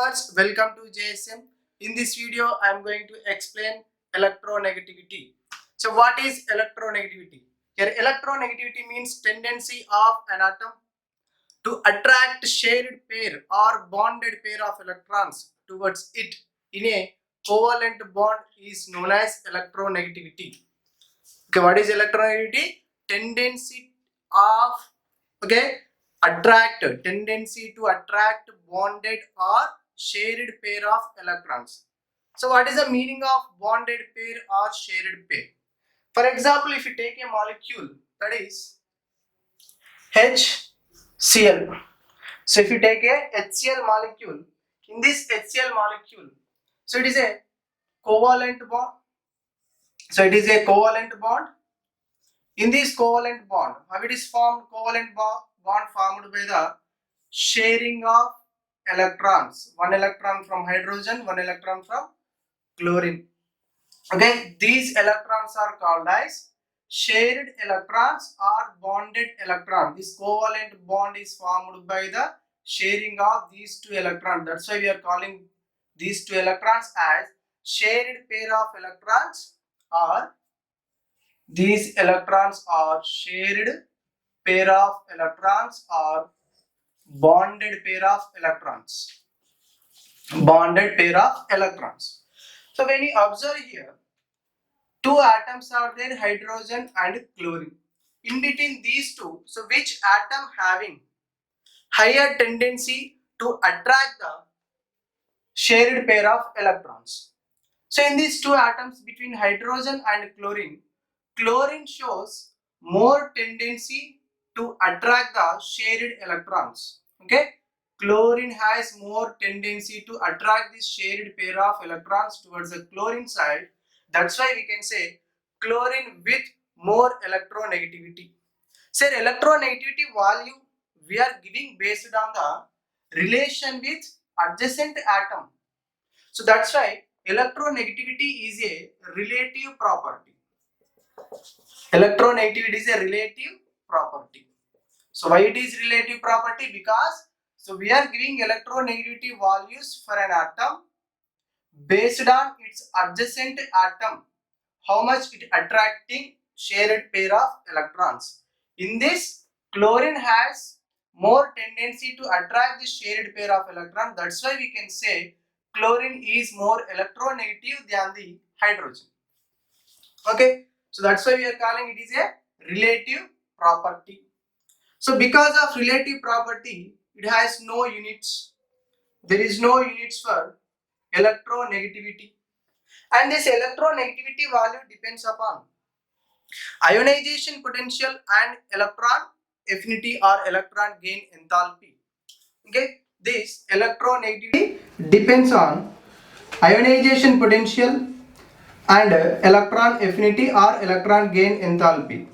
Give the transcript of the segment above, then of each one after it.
viewers, welcome to JSM. In this video, I am going to explain electronegativity. So what is electronegativity? Here electronegativity means tendency of an atom to attract shared pair or bonded pair of electrons towards it in a covalent bond is known as electronegativity. Okay, what is electronegativity? Tendency of tendency to attract bonded or shared pair of electrons. So what is the meaning of bonded pair or shared pair? For example, if you take a molecule that is HCl. So if you take a HCl molecule, in this HCl molecule, so it is a covalent bond. In this covalent bond, how it is formed? Covalent bond formed by the sharing of electrons. One electron from hydrogen, one electron from chlorine. Okay, these electrons are called as shared electrons or bonded electron. This covalent bond is formed by the sharing of these two electrons. That's why we are calling these two electrons as shared pair of electrons, or these electrons are shared pair of electrons or bonded pair of electrons. So when you observe here, two atoms are there, hydrogen and chlorine. In between these two, so which atom having higher tendency to attract the shared pair of electrons? So in these two atoms between hydrogen and chlorine shows more tendency to attract the shared electrons. Okay, chlorine has more tendency to attract this shared pair of electrons towards the chlorine side. That's why we can say chlorine with more electronegativity. Say electronegativity value we are giving based on the relation with adjacent atom. So that's why electronegativity is a relative property. Electronegativity is a relative property. So why it is relative property? Because so we are giving electronegativity values for an atom based on its adjacent atom, how much it attracting shared pair of electrons. In this, chlorine has more tendency to attract the shared pair of electron. That's why we can say chlorine is more electronegative than the hydrogen. Okay, so that's why we are calling it is a relative property. So because of relative property, it has no units. There is no units for electronegativity, and this electronegativity value depends upon ionization potential and electron affinity or electron gain enthalpy. Okay, this electronegativity depends on ionization potential and electron affinity or electron gain enthalpy.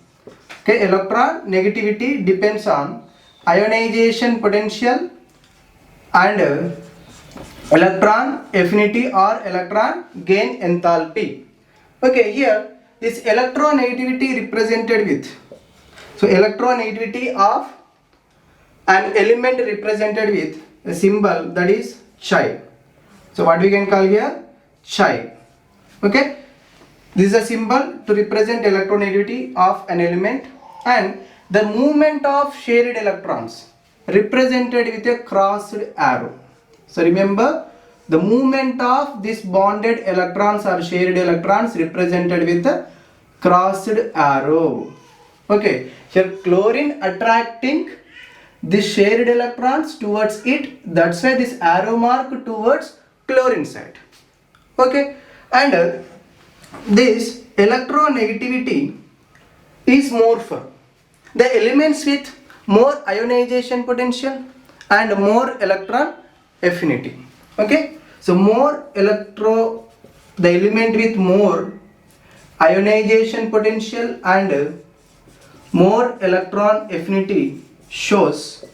Okay, electron negativity depends on ionization potential and electron affinity or electron gain enthalpy. Okay, here this electronegativity represented with, so electronegativity of an element represented with a symbol that is chi. So what we can call here? Chi. Okay, this is a symbol to represent electronegativity of an element, and the movement of shared electrons represented with a crossed arrow. So remember, the movement of this bonded electrons or shared electrons represented with a crossed arrow. Okay, here chlorine attracting the shared electrons towards it, that's why this arrow mark towards chlorine side. Okay, and this electronegativity is more for the elements with more ionization potential and more electron affinity. Okay, so the element with more ionization potential and more electron affinity shows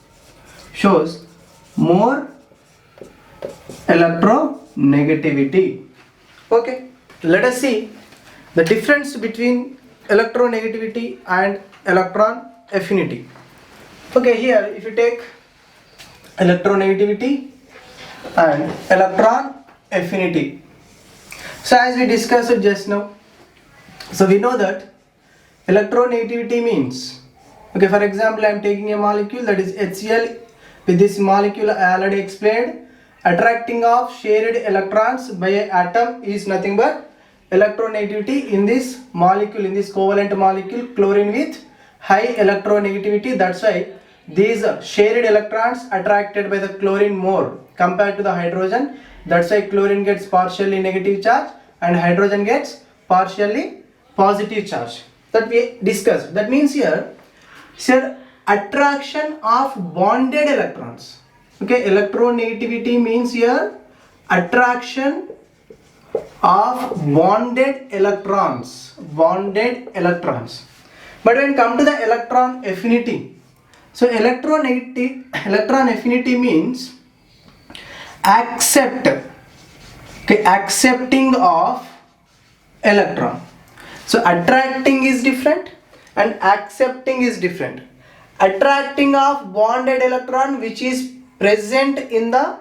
more electronegativity. Okay, let us see the difference between electronegativity and electron affinity. Okay, here if you take electronegativity and electron affinity. So as we discussed just now, so we know that electronegativity means, okay, for example, I am taking a molecule that is HCl. With this molecule I already explained, attracting of shared electrons by an atom is nothing but electronegativity in this molecule, in this covalent molecule, chlorine with high electronegativity. That's why these shared electrons attracted by the chlorine more compared to the hydrogen. That's why chlorine gets partially negative charge and hydrogen gets partially positive charge. That we discussed. That means here attraction of bonded electrons. Okay, electronegativity means here attraction of bonded electrons. But when come to the electron affinity, so electron affinity means accepting of electron. So attracting is different and accepting is different. Attracting of bonded electron which is present in the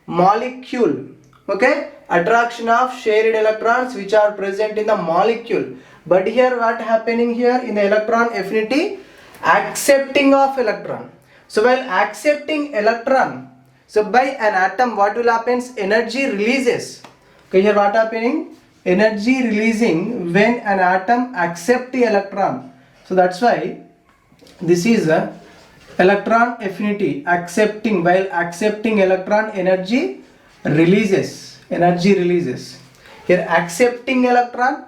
molecule, okay, attraction of shared electrons which are present in the molecule. But here what happening here in the electron affinity, accepting of electron. So while accepting electron, so by an atom what will happen? Energy releases. Okay, here what happening? Energy releasing when an atom accept the electron. So that's why this is a electron affinity, accepting. While accepting electron, energy releases. Here accepting electron,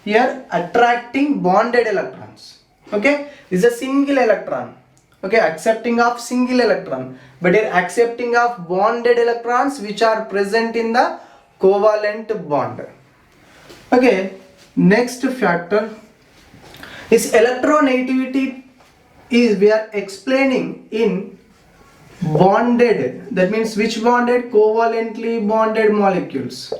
here attracting bonded electrons. Okay, this is a single electron. Okay, accepting of single electron, but here accepting of bonded electrons which are present in the covalent bond. Okay, next factor is electronegativity is we are explaining in bonded. That means which bonded? Covalently bonded molecules.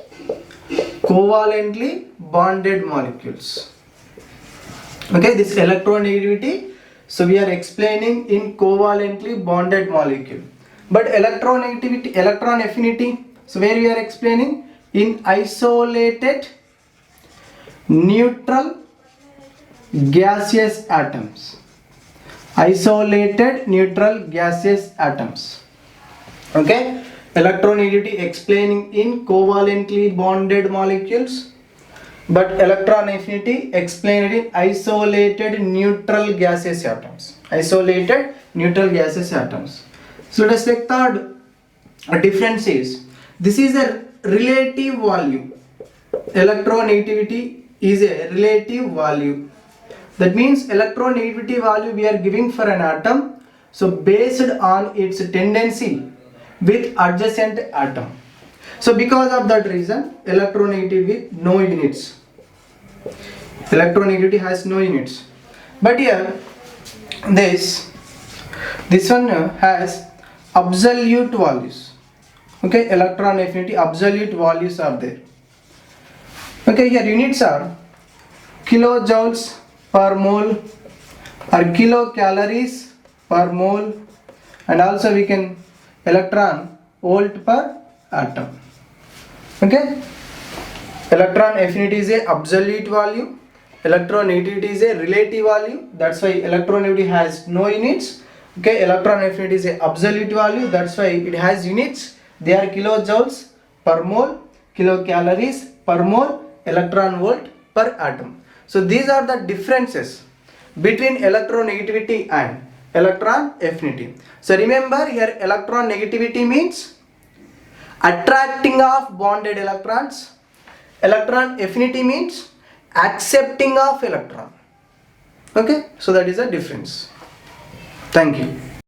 Okay, this electronegativity, so we are explaining in covalently bonded molecule. But electron affinity, so where we are explaining in isolated neutral gaseous atoms. Okay, electronegativity explaining in covalently bonded molecules, but electron affinity explained in isolated neutral gaseous atoms. So let us take third difference is, this is a relative value. Electronegativity is a relative value. That means electronegativity value we are giving for an atom, so based on its tendency with adjacent atom. So because of that reason, electronegativity with no units. Electronegativity has no units. But here this one has absolute values. Okay, electron affinity absolute values are there. Okay, here units are kilojoules per mole or kilocalories per mole, and also we can electron volt per atom. Okay, electron affinity is a absolute value, electronegativity is a relative value. That's why electronegativity has no units. Okay, electron affinity is a absolute value, that's why it has units. They are kilojoules per mole, kilocalories per mole, electron volt per atom. So these are the differences between electronegativity and electron affinity. So remember here electron negativity means attracting of bonded electrons. Electron affinity means accepting of electron. Okay, so that is the difference. Thank you.